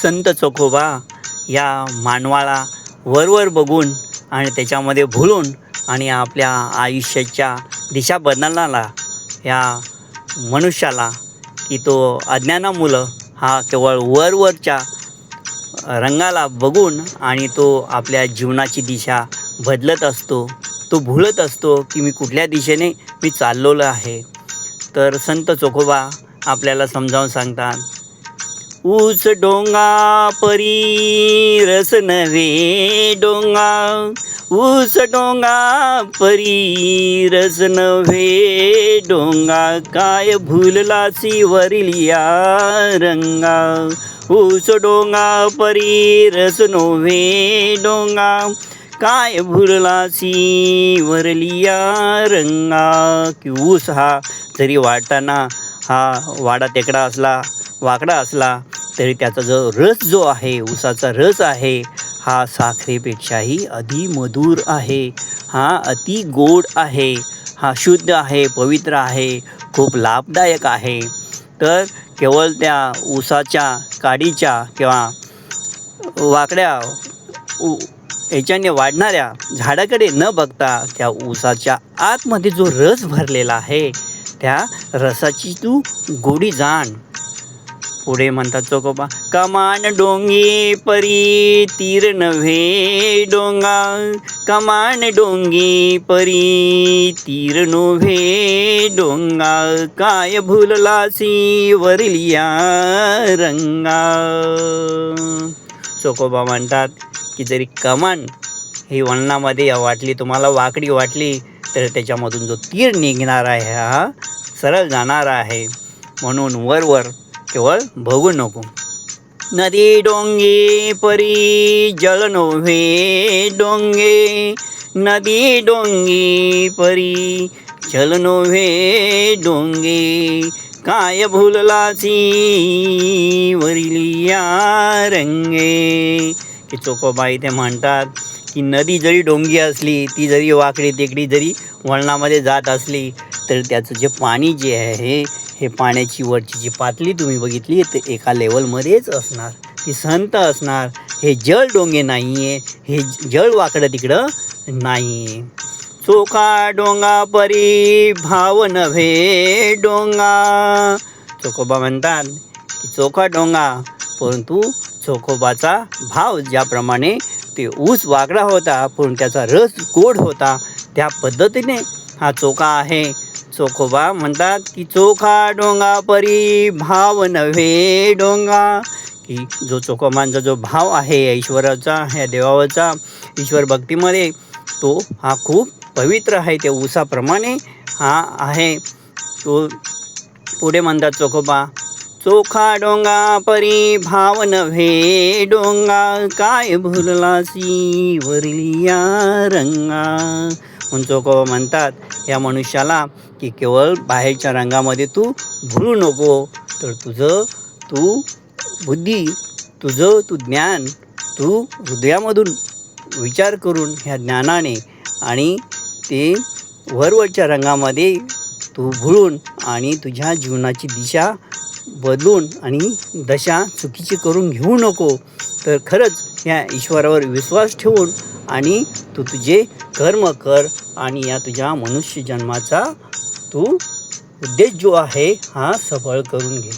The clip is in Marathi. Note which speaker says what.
Speaker 1: संत चोखोबा या मानवाला वरवर बघून आणि त्याच्यामध्ये भुलून आणि आपल्या आयुष्याच्या दिशा बदलणारा या मनुष्याला की तो अज्ञानामुळं हा केवळ वरवरच्या रंगाला बघून आणि तो आपल्या जीवनाची दिशा बदलत असतो. तो भुलत असतो की मी कुठल्या दिशेने मी चाललेलो आहे. तर संत चोखोबा आपल्याला समजावून सांगतात, ऊस डोंगा परी रस नव्हे डोंगा, ऊस डोंगा परी रस नव्हे डोंगा, काय भुललासी वरिलिया रंगा. ऊस डोंगा परी रस नव्हे डोंगा, काय भुललासी वरलिया रंगा. की ऊस हा जरी वाढताना हा वाडा टेकडा असला, वाकडा असला, तरी त्याचा जो रस जो आहे, ऊसाचा रस आहे, हा साखरेपेक्षाही मधुर आहे. हा अति गोड आहे. हा शुद्ध आहे, पवित्र आहे, खूप लाभदायक आहे. तर केवळ त्या ऊसाच्या काडीच्या किंवा वाकड्या याच्याने वाढणाऱ्या झाडाकडे न बघता त्या ऊसाच्या आतमध्ये जो रस भरलेला आहे, त्या रसाची तू गोडी जाण. पुढे म्हणतात चोखोबा, कमान डोंगी परी तीर नव्हे डोंगा, कमान डोंगी परी तीर नव्हे डोंगा, काय भुललासी वरिलिया रंगा. चोखोबा म्हणतात की जरी कमान ही वळणामध्ये वाटली, तुम्हाला वाकडी वाटली, तर त्याच्यामधून जो तीर निघणार आहे हा सरळ जाणार आहे. म्हणून वरवर केवळ बघू नको. नदी डोंगे परी जल नव्हे डोंगे, नदी डोंगी परी जल नव्हे डोंगे, काय भुललासी वरिलिया रंगे. की चोखोबा इथे म्हणतात की नदी जरी डोंगी असली, ती जरी वाकडी टेकडी जरी वळणामध्ये जात असली, तर त्याचं जे पाणी जे आहे, हे पाण्याची वरची जी पातळी तुम्ही बघितली ते एका लेवलमध्येच असणार, ती संत असणार. हे जळ डोंगे नाही आहे, हे जळ वाकडं तिकडं नाही आहे. चोखा डोंगा परी भाव नव्हे डोंगा. चोखोबा म्हणतात की चोखा डोंगा, परंतु चोखोबाचा भाव ज्याप्रमाणे ते ऊस वाकडा होता पण त्याचा रस गोड होता, त्या पद्धतीने हा चोखा आहे. चोखोबा म्हणतात की चोखा डोंगा परी भाव नव्हे डोंगा. की जो चोखोबांचा जो भाव आहे ईश्वराचा, ह्या देवावरचा ईश्वर भक्तीमध्ये, तो हा खूप पवित्र आहे. त्या ऊसाप्रमाणे हा आहे. तो पुढे म्हणतात चोखोबा, चोखा डोंगा परी भाव नव्हे डोंगा, काय भुललासी वरिलिया रंगा. म्हणून चोखोबा म्हणतात या मनुष्याला की केवळ बाहेरच्या रंगामध्ये तू भुलू नको, तर तू बुद्धी, तू ज्ञान, तू हृदयामधून विचार करून ह्या ज्ञानाने आणि ते वरवरच्या रंगामध्ये तू भुलून आणि तुझ्या जीवनाची दिशा बदलून आणि दशा चुकीची करून घेऊ नको. तर खरंच या ईश्वरावर विश्वास ठेवून आणि तू तुझे कर्म कर आणि या तुझ्या मनुष्य जन्माचा तू उद्देश जो आहे हा सफळ करून घे.